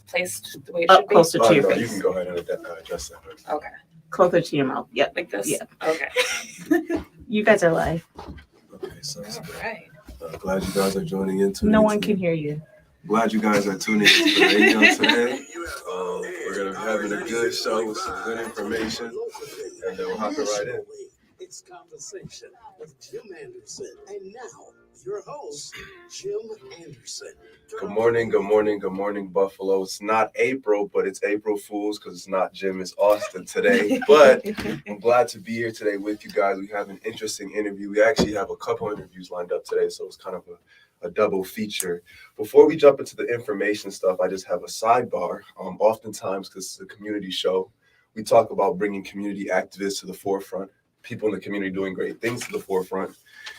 placed the way it should be? Closer to your No, face. you can go ahead and adjust that. Okay. Closer to your mouth. Yep. Like this? Yeah. Okay. You guys are live. Okay, so All right. glad you guys are joining in today. No one can hear you. Glad you guys are tuning in to the radio today. We're going to be having a good show with some good information, and then we'll hop right in. It's Conversation with Jim Anderson. And now, your host, Jim Anderson. Good morning, good morning, good morning, Buffalo. It's not April, but it's April Fool's because it's not Jim, it's Austin today. But I'm glad to be here today with you guys. We have an interesting interview. We actually have a couple interviews lined up today, so it's kind of a double feature. Before we jump into the information stuff, I just have a sidebar. Oftentimes, because it's a community show, we talk about bringing community activists to the forefront, people in the community doing great things to the forefront.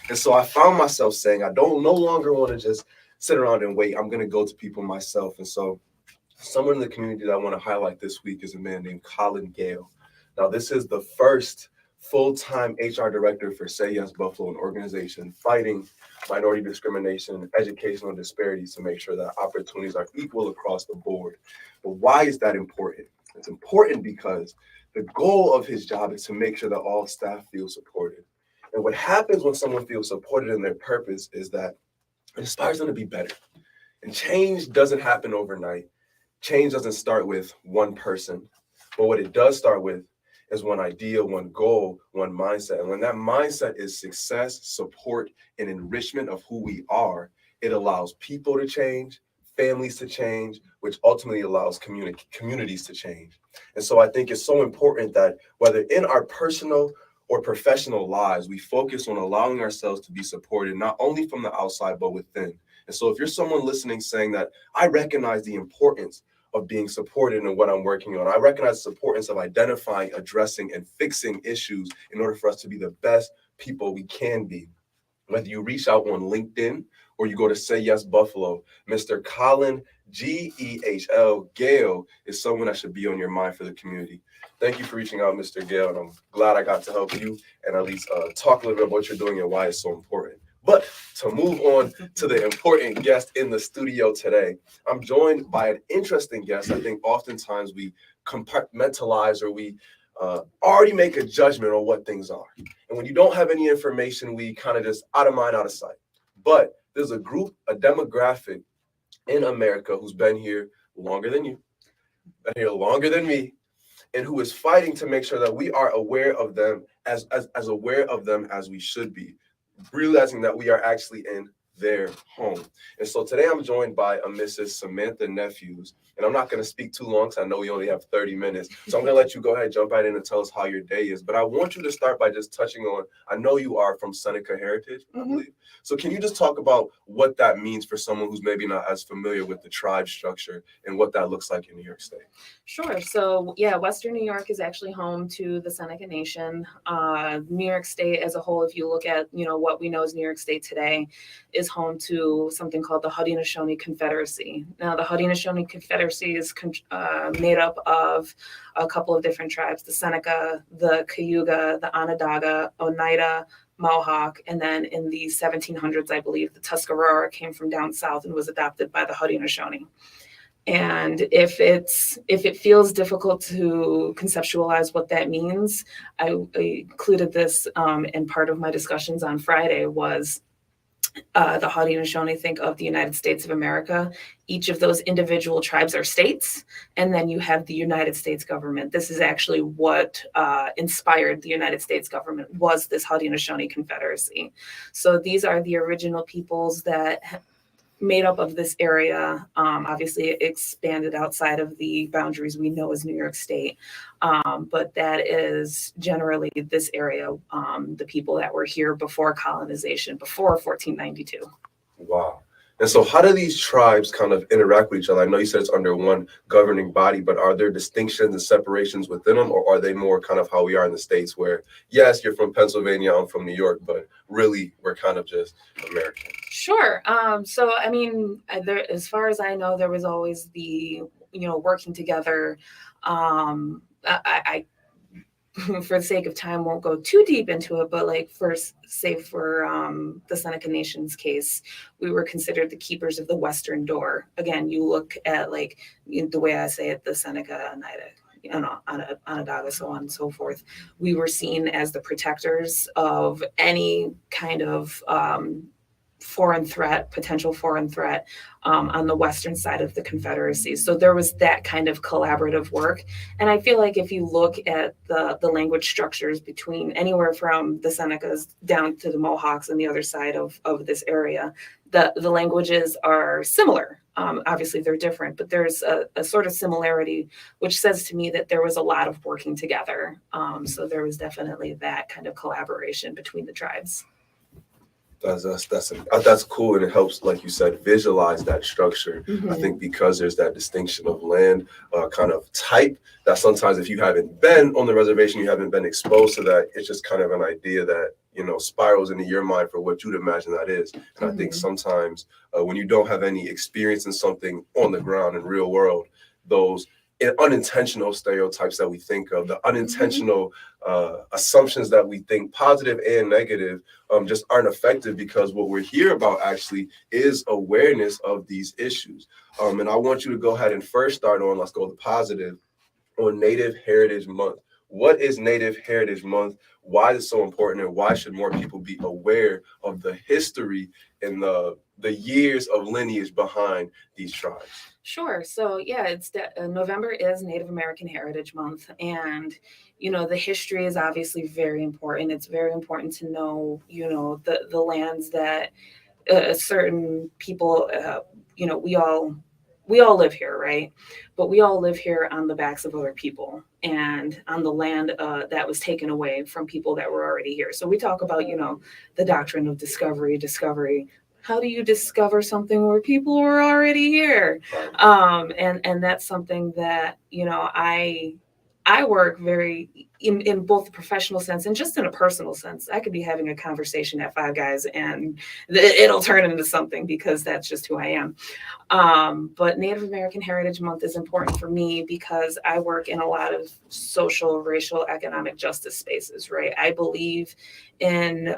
And so I found myself saying, I no longer want to just sit around and wait. I'm going to go to people myself. And so someone in the community that I want to highlight this week is a man named Colin Gale. Now, this is the first full-time HR director for Say Yes Buffalo, an organization fighting minority discrimination and educational disparities to make sure that opportunities are equal across the board. But why is that important? It's important because the goal of his job is to make sure that all staff feel supported. And what happens when someone feels supported in their purpose is that it inspires them to be better. And change doesn't happen overnight. Change doesn't start with one person. But what it does start with is one idea, one goal, one mindset. And when that mindset is success, support, and enrichment of who we are, it allows people to change, families to change, which ultimately allows communities to change. And so I think it's so important that whether in our personal or professional lives, we focus on allowing ourselves to be supported, not only from the outside, but within. And so if you're someone listening saying that I recognize the importance of being supported in what I'm working on, I recognize the importance of identifying, addressing, and fixing issues in order for us to be the best people we can be. Whether you reach out on LinkedIn or you go to Say Yes Buffalo, Mr. Colin G-E-H-L Gale is someone that should be on your mind for the community. Thank you for reaching out, Mr. Gale, and I'm glad I got to help you and at least talk a little bit about what you're doing and why it's so important. But to move on to the important guest in the studio today, I'm joined by an interesting guest. I think oftentimes we compartmentalize or we already make a judgment on what things are. And when you don't have any information, we kind of just out of mind, out of sight. But there's a group, a demographic in America who's been here longer than you, been here longer than me, and who is fighting to make sure that we are aware of them as aware of them as we should be, realizing that we are actually in their home. And so today I'm joined by a Mrs. Samantha Nephews, and I'm not going to speak too long because I know we only have 30 minutes. So I'm going to let you go ahead, jump right in and tell us how your day is. But I want you to start by just touching on, I know you are from Seneca heritage, I believe. So can you just talk about what that means for someone who's maybe not as familiar with the tribe structure and what that looks like in New York State? Sure. So, Western New York is actually home to the Seneca Nation. New York State as a whole, if you look at, what we know as New York State today, is home to something called the Haudenosaunee Confederacy. Now, the Haudenosaunee Confederacy is made up of a couple of different tribes, the Seneca, the Cayuga, the Onondaga, Oneida, Mohawk, and then in the 1700s, I believe, the Tuscarora came from down south and was adopted by the Haudenosaunee. And if it feels difficult to conceptualize what that means, I included this in part of my discussions on Friday was the Haudenosaunee think of the United States of America. Each of those individual tribes are states, and then you have the United States government. This is actually what inspired the United States government, was this Haudenosaunee Confederacy. So these are the original peoples that made up of this area. Obviously, it expanded outside of the boundaries we know as New York State. But that is generally this area, the people that were here before colonization, before 1492. Wow. And so how do these tribes kind of interact with each other? I know you said it's under one governing body, but are there distinctions and separations within them, or are they more kind of how we are in the States where, yes, you're from Pennsylvania, I'm from New York, but really we're kind of just Americans? Sure. So, I mean, as far as I know, there was always the, working together. I for the sake of time, won't go too deep into it, but like first, say for the Seneca Nation's case, we were considered the keepers of the Western door. Again, you look at like the way I say it, the Seneca, Onondaga, so on and so forth. We were seen as the protectors of any kind of potential foreign threat on the western side of the Confederacy. So there was that kind of collaborative work. And I feel like if you look at the language structures between anywhere from the Senecas down to the Mohawks on the other side of this area, the languages are similar. Obviously, they're different, but there's a sort of similarity, which says to me that there was a lot of working together. So there was definitely that kind of collaboration between the tribes. That's cool, and it helps, like you said, visualize that structure. Mm-hmm. I think because there's that distinction of land kind of type, that sometimes if you haven't been on the reservation, you haven't been exposed to that, it's just kind of an idea that, you know, spirals into your mind for what you'd imagine that is. And Mm-hmm. I think sometimes when you don't have any experience in something on the ground in real world, those unintentional stereotypes that we think of, the unintentional assumptions that we think, positive and negative, just aren't effective, because what we're here about actually is awareness of these issues. And I want you to go ahead and first start on, let's go to positive, on Native Heritage Month. What is Native Heritage Month? Why is it so important, and why should more people be aware of the history and the years of lineage behind these tribes? Sure. So yeah, it's November is Native American Heritage Month, and you know the history is obviously very important. It's very important to know, you know, the lands that certain people, you know, we all live here, right? But we all live here on the backs of other people and on the land that was taken away from people that were already here. So we talk about, you know, the doctrine of discovery. How do you discover something where people were already here? And that's something that, you know, I work very in both the professional sense and just in a personal sense. I could be having a conversation at Five Guys and it'll turn into something, because that's just who I am. But Native American Heritage Month is important for me because I work in a lot of social, racial, economic justice spaces, right? I believe in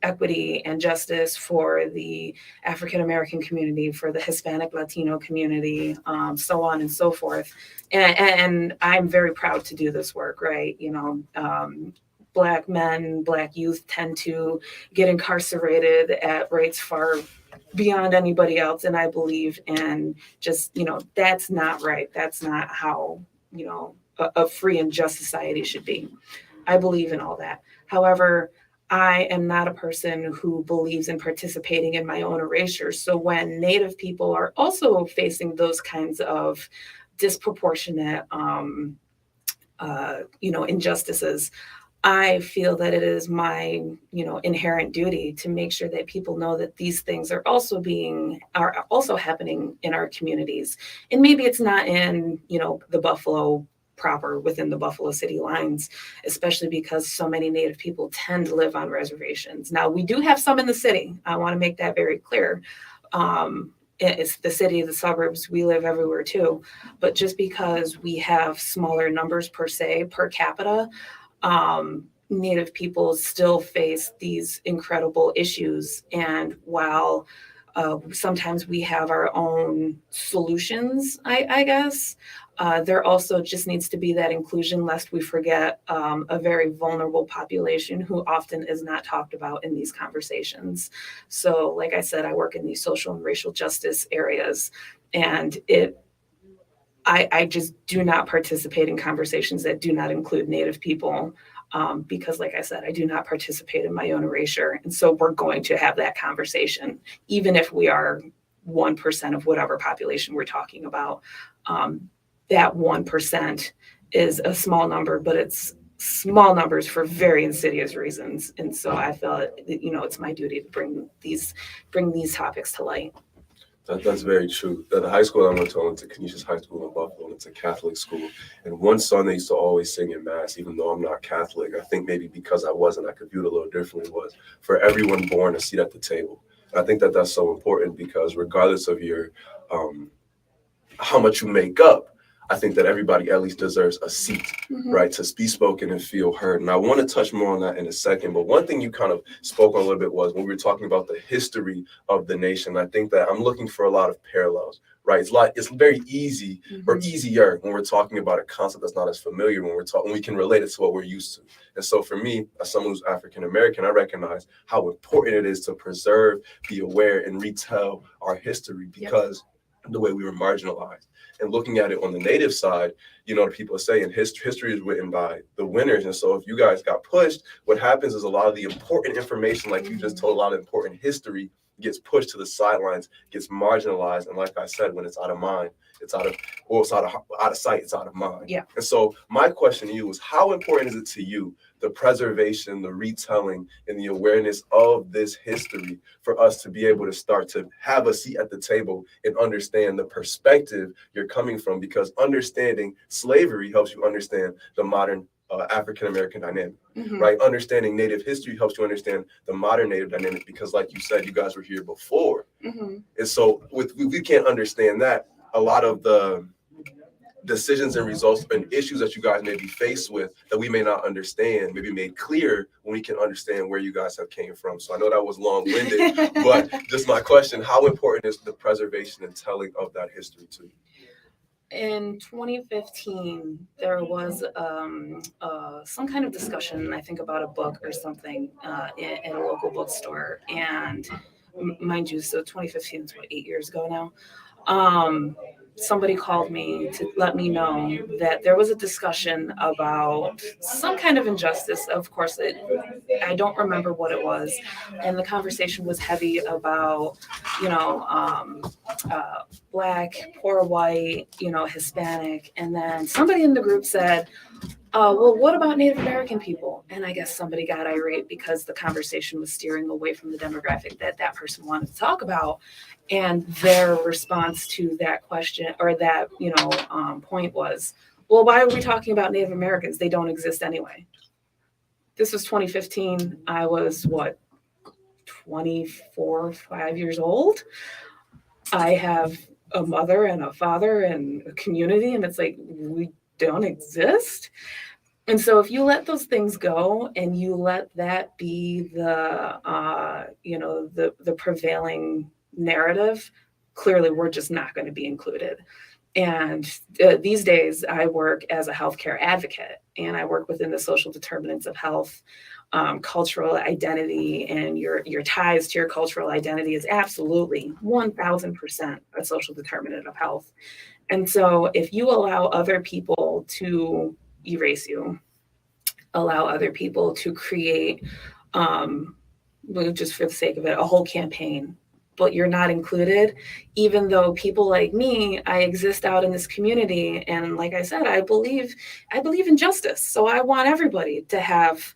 equity and justice for the African American community, for the Hispanic Latino community, so on and so forth. And I'm very proud to do this work, right? You know, Black men, Black youth tend to get incarcerated at rates far beyond anybody else. And I believe in just, you know, that's not right. That's not how, you know, a free and just society should be. I believe in all that. However, I am not a person who believes in participating in my own erasure. So when Native people are also facing those kinds of disproportionate, you know, injustices, I feel that it is my, you know, inherent duty to make sure that people know that these things are also happening in our communities. And maybe it's not in, you know, the Buffalo proper, within the Buffalo city lines, especially because so many Native people tend to live on reservations. Now, we do have some in the city. I want to make that very clear. It's the city, the suburbs, we live everywhere too. But just because we have smaller numbers per capita, Native people still face these incredible issues. And while sometimes we have our own solutions, I guess, there also just needs to be that inclusion, lest we forget a very vulnerable population who often is not talked about in these conversations. So, like I said, I work in these social and racial justice areas, and I just do not participate in conversations that do not include Native people, because, like I said, I do not participate in my own erasure. And so we're going to have that conversation, even if we are 1% of whatever population we're talking about. That 1% is a small number, but it's small numbers for very insidious reasons. And so I felt, you know, it's my duty to bring these topics to light. That's very true. The high school I went to Canisius High School in Buffalo, and it's a Catholic school. And one song they used to always sing in Mass, even though I'm not Catholic, I think maybe because I wasn't, I could view it a little differently, was "For everyone born, a seat at the table." And I think that that's so important, because regardless of your how much you make up, I think that everybody at least deserves a seat, right, to be spoken and feel heard. And I want to touch more on that in a second. But one thing you kind of spoke on a little bit was when we were talking about the history of the nation. I think that I'm looking for a lot of parallels, right? It's very easy or easier when we're talking about a concept that's not as familiar when we can relate it to what we're used to. And so for me, as someone who's African American, I recognize how important it is to preserve, be aware, and retell our history because the way we were marginalized. And looking at it on the Native side, you know, people are saying history is written by the winners. And so if you guys got pushed, what happens is a lot of the important information, like you just told, a lot of important history gets pushed to the sidelines, gets marginalized. And like I said, when it's out of mind, it's out of sight, it's out of mind. Yeah. And so my question to you is, how important is it to you, the preservation, the retelling, and the awareness of this history for us to be able to start to have a seat at the table and understand the perspective you're coming from? Because understanding slavery helps you understand the modern African-American dynamic, right? Understanding Native history helps you understand the modern Native dynamic because, like you said, you guys were here before. And so if we can't understand that, a lot of the decisions and results and issues that you guys may be faced with that we may not understand, maybe made clear when we can understand where you guys have came from. So I know that was long-winded, but just my question, how important is the preservation and telling of that history to you? In 2015, there was some kind of discussion, I think, about a book or something in a local bookstore. And mind you, so 2015 is 8 years ago now. Somebody called me to let me know that there was a discussion about some kind of injustice. Of course, I don't remember what it was. And the conversation was heavy about, Black, poor white, Hispanic. And then somebody in the group said, well, what about Native American people? And I guess somebody got irate because the conversation was steering away from the demographic that person wanted to talk about. And their response to that question or that, point was, well, why are we talking about Native Americans? They don't exist anyway. This was 2015. I was 24, 5 years old. I have a mother and a father and a community, and it's like, we don't exist. And so if you let those things go and you let that be the prevailing narrative, clearly we're just not going to be included. And these days I work as a healthcare advocate, and I work within the social determinants of health. Cultural identity and your ties to your cultural identity is absolutely 1000% a social determinant of health. And so if you allow other people to erase you, allow other people to create, just for the sake of it, a whole campaign, but you're not included, even though people like me, I exist out in this community. And like I said, I believe in justice. So I want everybody to have,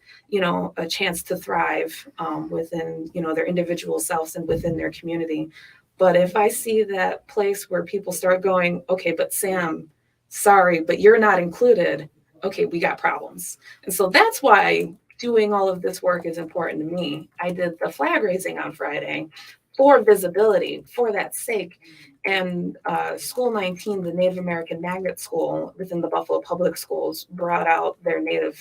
a chance to thrive within, their individual selves and within their community. But if I see that place where people start going, okay, but Sam, sorry, but you're not included. Okay, we got problems. And so that's why doing all of this work is important to me. I did the flag raising on Friday for visibility, for that sake. And School 19, the Native American Magnet School within the Buffalo Public Schools, brought out their Native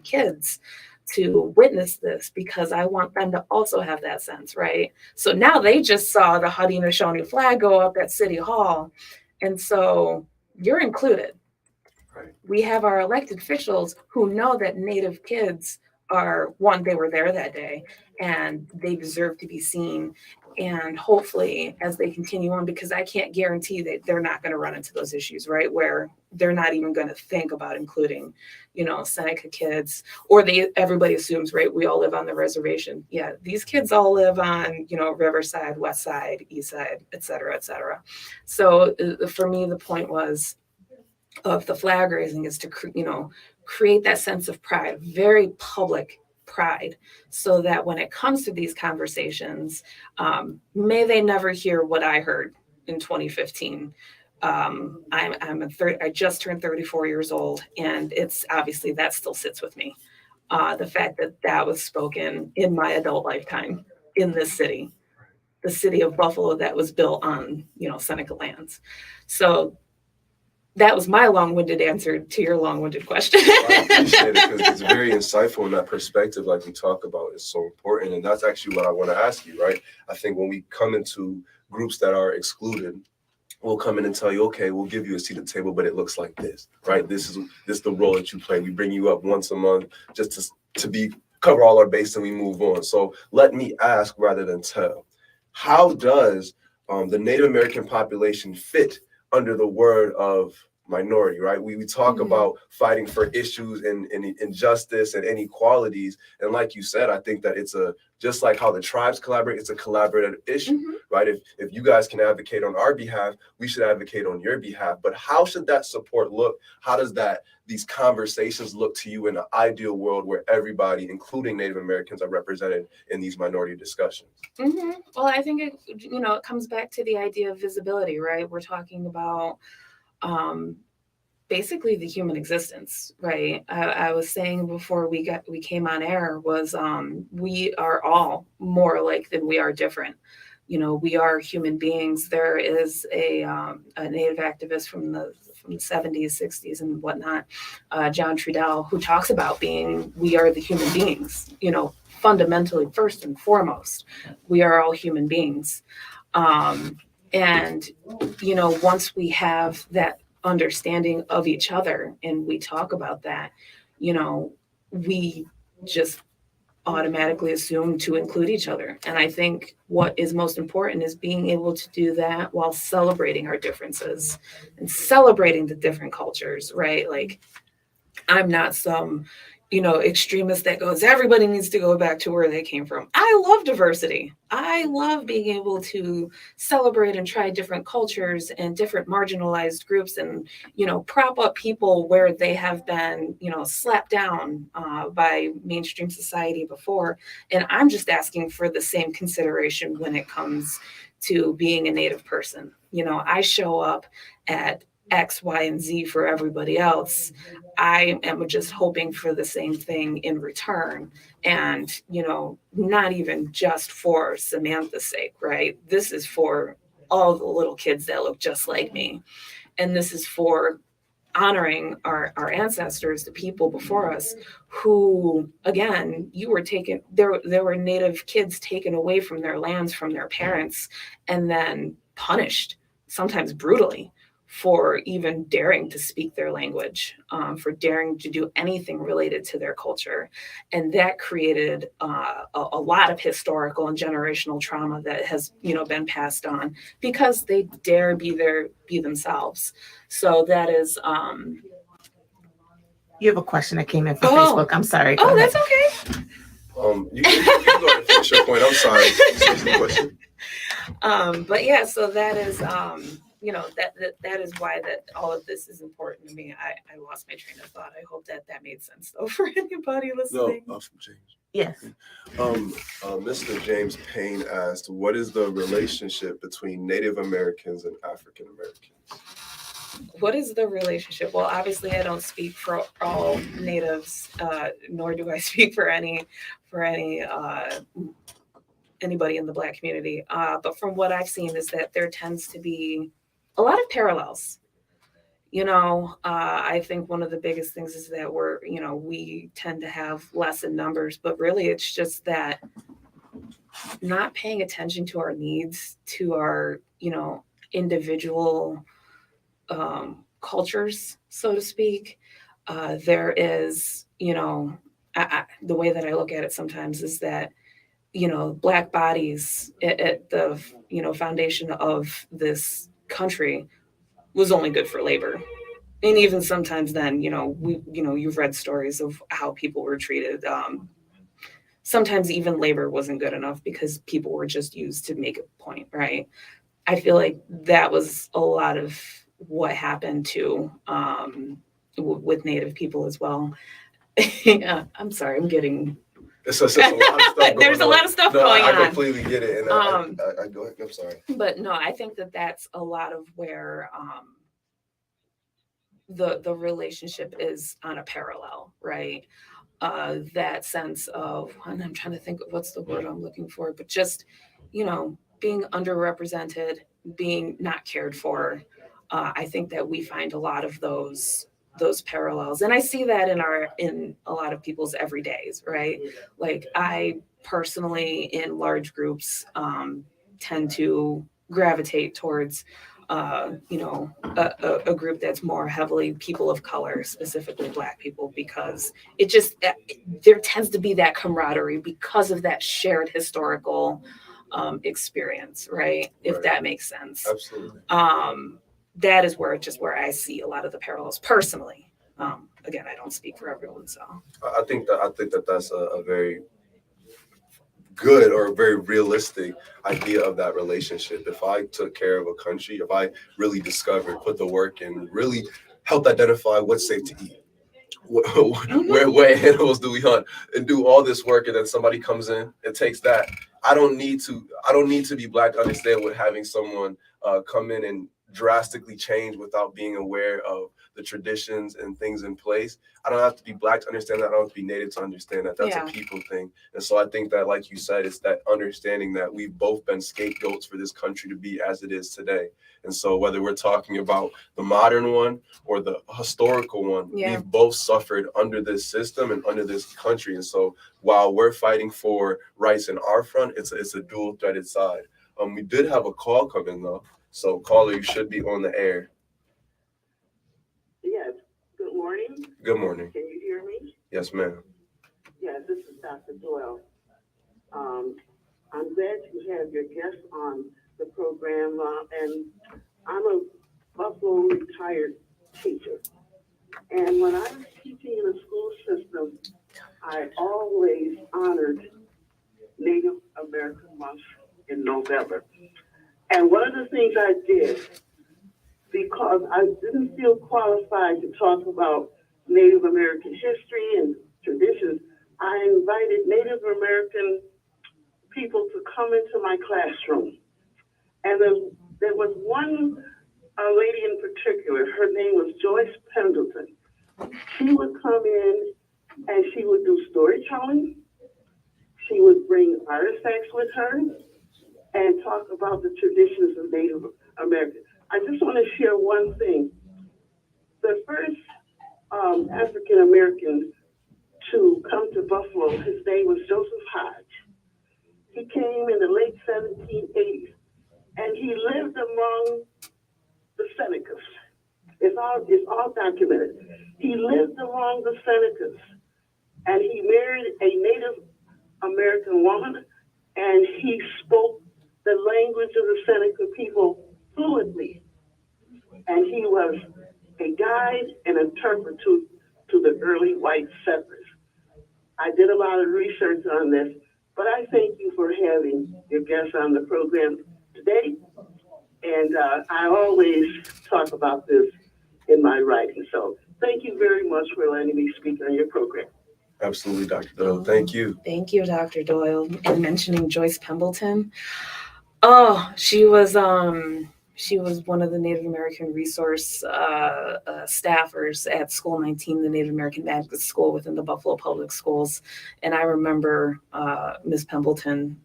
kids to witness this because I want them to also have that sense, right? So now they just saw the Haudenosaunee flag go up at City Hall. And so you're included. Right. We have our elected officials who know that Native kids are, one, they were there that day and they deserve to be seen. And hopefully as they continue on, because I can't guarantee that they're not going to run into those issues, right? Where they're not even going to think about including, Seneca kids, or everybody assumes, right? We all live on the reservation. Yeah. These kids all live on, Riverside, West Side, East Side, et cetera, et cetera. So for me, the point of the flag raising is to, create that sense of pride, very public pride, so that when it comes to these conversations, may they never hear what I heard in 2015. I just turned 34 years old, and it's obviously that still sits with me. The fact that was spoken in my adult lifetime in this city, the city of Buffalo that was built on, Seneca lands. So that was my long-winded answer to your long-winded question. I appreciate it because it's very insightful, and that perspective, like we talk about, is so important. And that's actually what I want to ask you, right? I think when we come into groups that are excluded, we'll come in and tell you, okay, we'll give you a seat at the table, but it looks like this, right? This is the role that you play. We bring you up once a month just to cover all our base, and we move on. So let me ask rather than tell. How does the Native American population fit under the word of minority, right? We talk about fighting for issues and injustice and inequalities. And like you said, I think that it's just like how the tribes collaborate, it's a collaborative issue, right? If you guys can advocate on our behalf, we should advocate on your behalf. But how should that support look? How does these conversations look to you in an ideal world where everybody, including Native Americans, are represented in these minority discussions? Well, I think it comes back to the idea of visibility, right? We're talking about basically the human existence, right? I was saying before we came on air was we are all more alike than we are different. We are human beings. There is a Native activist from the 70s, 60s, and whatnot, John Trudell, who talks about we are the human beings. Fundamentally, first and foremost, we are all human beings. And once we have that understanding of each other and we talk about that, we just automatically assume to include each other. And I think what is most important is being able to do that while celebrating our differences and celebrating the different cultures, right? Like, I'm not some extremist that goes, everybody needs to go back to where they came from. I love diversity. I love being able to celebrate and try different cultures and different marginalized groups and, prop up people where they have been, slapped down by mainstream society before. And I'm just asking for the same consideration when it comes to being a Native person. I show up at X, Y, and Z for everybody else. I am just hoping for the same thing in return. And, not even just for Samantha's sake, right? This is for all the little kids that look just like me. And this is for honoring our ancestors, the people before us who, again, there were Native kids taken away from their lands, from their parents, and then punished, sometimes brutally, for even daring to speak their language, for daring to do anything related to their culture. And that created a lot of historical and generational trauma that has, been passed on because they dare be themselves. So that is... You have a question that came in from Facebook. I'm sorry. Go ahead. That's okay. You can go ahead and finish your point. I'm sorry. The question. But yeah, so that is... that is why that all of this is important to me. I lost my train of thought. I hope that made sense though for anybody listening. No, from James. Yes. Mr. James Payne asked, what is the relationship between Native Americans and African Americans? What is the relationship? Well, obviously I don't speak for all Natives, nor do I speak for anybody in the Black community. But from what I've seen is that there tends to be a lot of parallels. I think one of the biggest things is that we tend to have less in numbers, but really it's just that not paying attention to our needs, to our, individual cultures, so to speak. There is, the way that I look at it sometimes is that, Black bodies at the, foundation of this country was only good for labor. And even sometimes then, you've read stories of how people were treated. Sometimes even labor wasn't good enough because people were just used to make a point, right? I feel like that was a lot of what happened to with Native people as well. Yeah, I'm sorry, I'm getting... It's a lot of stuff There's a lot of stuff going on. I completely get it. And I go ahead. I'm sorry. But no, I think that that's a lot of where the relationship is on a parallel, right? That sense of, and I'm trying to think of what's the word I'm looking for, but just, being underrepresented, being not cared for, I think that we find a lot of those parallels, and I see that in a lot of people's everydays, right? Like I personally, in large groups, tend to gravitate towards a group that's more heavily people of color, specifically Black people, because it just there tends to be that camaraderie because of that shared historical experience, right? If that makes sense. Absolutely. That is where I see a lot of the parallels personally. Again, I don't speak for everyone, so I think that that's a very good or a very realistic idea of that relationship. If I took care of a country, if I really discovered, put the work in, really helped identify what's safe to eat, what animals do we hunt, and do all this work, and then somebody comes in and takes that. I don't need to be Black to understand what having someone come in and drastically change without being aware of the traditions and things in place. I don't have to be Black to understand that. I don't have to be Native to understand that. That's a people thing. And so I think that, like you said, it's that understanding that we've both been scapegoats for this country to be as it is today. And so whether we're talking about the modern one or the historical one, we've both suffered under this system and under this country. And so while we're fighting for rights in our front, it's a dual-threaded side. We did have a call come in, though. So caller, you should be on the air. Yes. Good morning. Good morning. Can you hear me? Yes, ma'am. Yes, this is Dr. Doyle. I'm glad you have your guest on the program, and I'm a Buffalo retired teacher. And when I was teaching in the school system, I always honored Native American Month in November. And one of the things I did, because I didn't feel qualified to talk about Native American history and traditions, I invited Native American people to come into my classroom. And there was one lady in particular, her name was Joyce Pendleton. She would come in and she would do storytelling. She would bring artifacts with her and talk about the traditions of Native Americans. I just want to share one thing. The first African American to come to Buffalo, his name was Joseph Hodge. He came in the late 1780s, and he lived among the Senecas. It's all documented. He lived among the Senecas, and he married a Native American woman, and he spoke the language of the Seneca people fluently. And he was a guide and interpreter to the early white settlers. I did a lot of research on this, but I thank you for having your guests on the program today. And I always talk about this in my writing. So thank you very much for letting me speak on your program. Absolutely, Dr. Doyle. Thank you. Thank you, Dr. Doyle. And mentioning Joyce Pendleton. Oh, she was one of the Native American resource staffers at School 19, the Native American Magnet School within the Buffalo Public Schools. And I remember Ms. Pendleton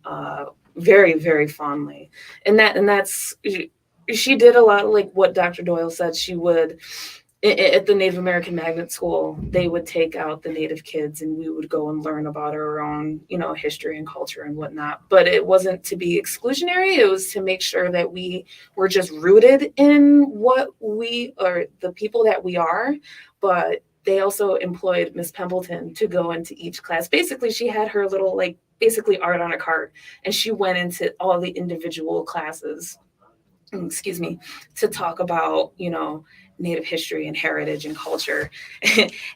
very, very fondly. And that's she did a lot of like what Dr. Doyle said. She would, at the Native American Magnet School, they would take out the Native kids and we would go and learn about our own, history and culture and whatnot. But it wasn't to be exclusionary. It was to make sure that we were just rooted in what we are, the people that we are. But they also employed Miss Pendleton to go into each class. Basically, she had her little, basically art on a card. And she went into all the individual classes, to talk about, Native history and heritage and culture.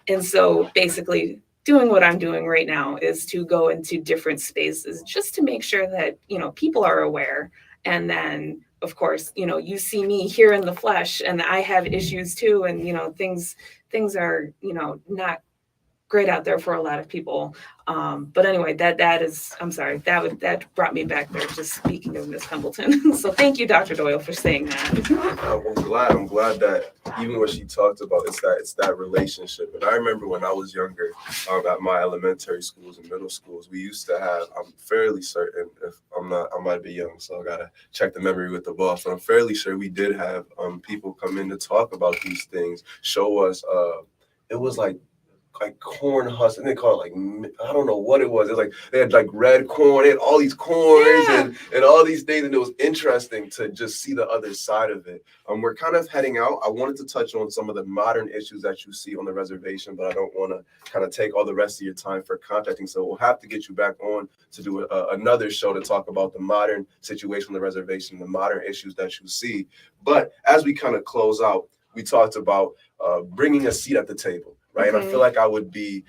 And so basically doing what I'm doing right now is to go into different spaces just to make sure that, people are aware. And then, of course, you see me here in the flesh and I have issues too. And, things are, not great out there for a lot of people. But anyway, that brought me back there, just speaking of Miss Humbleton. So thank you, Dr. Doyle, for saying that. I'm glad that even what she talked about, it's that relationship. And I remember when I was younger, at my elementary schools and middle schools, we used to have, I'm fairly certain, if I'm not, I might be young, so I gotta check the memory with the boss, but I'm fairly sure we did have people come in to talk about these things, show us, it was like corn husks, and they call it I don't know what it was. It was like they had like red corn, they had all these corns and all these things, and it was interesting to just see the other side of it. We're kind of heading out. I wanted to touch on some of the modern issues that you see on the reservation, but I don't want to kind of take all the rest of your time for contacting. So we'll have to get you back on to do another show to talk about the modern situation on the reservation, the modern issues that you see. But as we kind of close out, we talked about bringing a seat at the table. Right. Mm-hmm. And I feel like I would be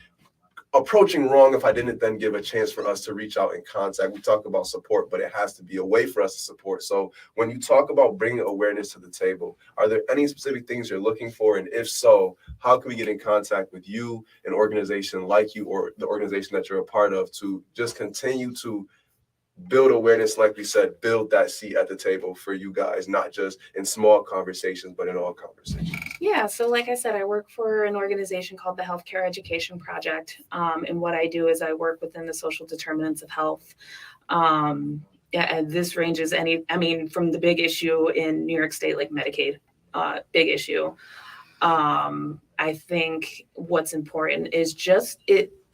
approaching wrong if I didn't then give a chance for us to reach out and contact. We talk about support, but it has to be a way for us to support. So when you talk about bringing awareness to the table, are there any specific things you're looking for? And if so, how can we get in contact with you, an organization like you, or the organization that you're a part of, to just continue to build awareness, like we said, build that seat at the table for you guys, not just in small conversations, but in all conversations? Yeah, so like I said, I work for an organization called the Healthcare Education Project. And what I do is I work within the social determinants of health. And this ranges from the big issue in New York State, like Medicaid, big issue. I think what's important is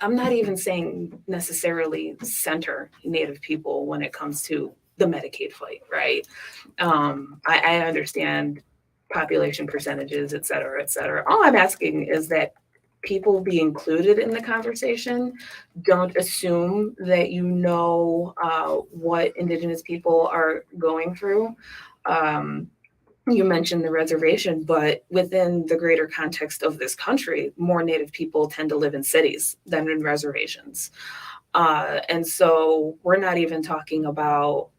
I'm not even saying necessarily center Native people when it comes to the Medicaid fight, right? I understand population percentages, et cetera, et cetera. All I'm asking is that people be included in the conversation. Don't assume that you know what Indigenous people are going through. You mentioned the reservation, but within the greater context of this country, more Native people tend to live in cities than in reservations. And so we're not even talking about,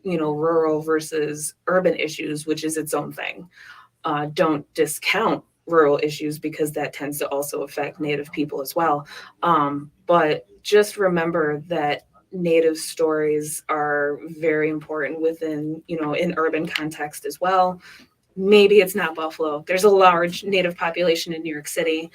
rural versus urban issues, which is its own thing. Don't discount rural issues because that tends to also affect Native people as well. But just remember that Native stories are very important within, in urban context as well. Maybe it's not Buffalo. There's a large Native population in New York City.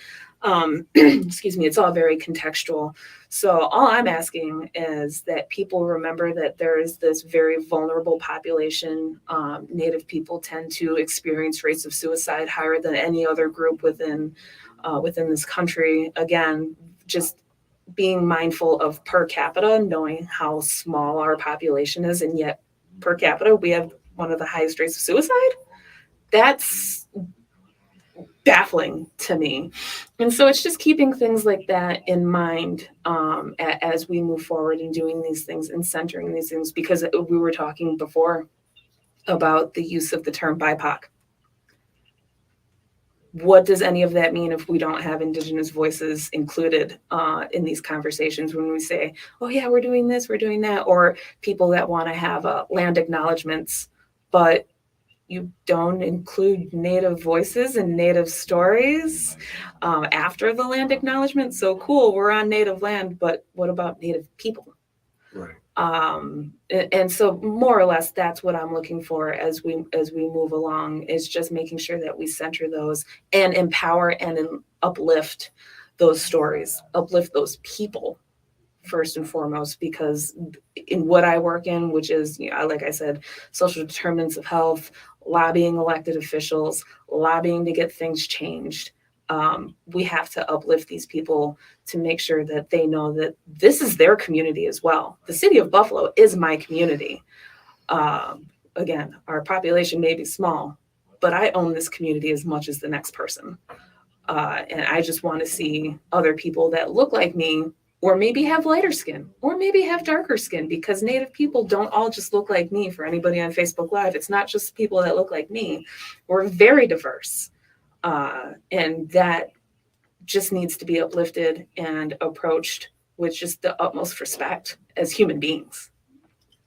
Excuse me, it's all very contextual. So all I'm asking is that people remember that there is this very vulnerable population. Native people tend to experience rates of suicide higher than any other group within this country. Again, just being mindful of per capita, knowing how small our population is, and yet per capita, we have one of the highest rates of suicide. That's baffling to me. And so it's just keeping things like that in mind as we move forward in doing these things and centering these things, because we were talking before about the use of the term BIPOC. What does any of that mean if we don't have Indigenous voices included in these conversations when we say, oh yeah, we're doing this, we're doing that, or people that want to have land acknowledgements, but you don't include Native voices and Native stories after the land acknowledgement? So cool, we're on Native land, but what about Native people? Right. And so more or less, that's what I'm looking for as we move along, is just making sure that we center those and empower and uplift those stories, uplift those people first and foremost, because in what I work in, which is, like I said, social determinants of health, lobbying elected officials, lobbying to get things changed. We have to uplift these people to make sure that they know that this is their community as well. The city of Buffalo is my community. Again, our population may be small, but I own this community as much as the next person. And I just want to see other people that look like me, or maybe have lighter skin, or maybe have darker skin, because Native people don't all just look like me. For anybody on Facebook Live, it's not just people that look like me. We're very diverse. And that just needs to be uplifted and approached with just the utmost respect as human beings.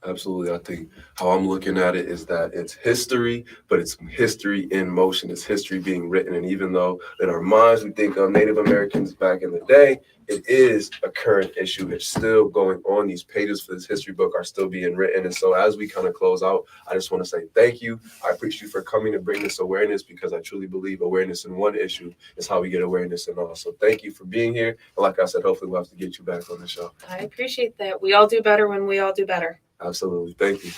Absolutely. I think how I'm looking at it is that it's history, but it's history in motion. It's history being written. And even though in our minds we think of Native Americans back in the day, it is a current issue. It's still going on. These pages for this history book are still being written. And so as we kind of close out, I just want to say thank you. I appreciate you for coming to bring this awareness, because I truly believe awareness in one issue is how we get awareness in all. So thank you for being here. And like I said, hopefully we'll have to get you back on the show. I appreciate that. We all do better when we all do better. Absolutely. Thank you.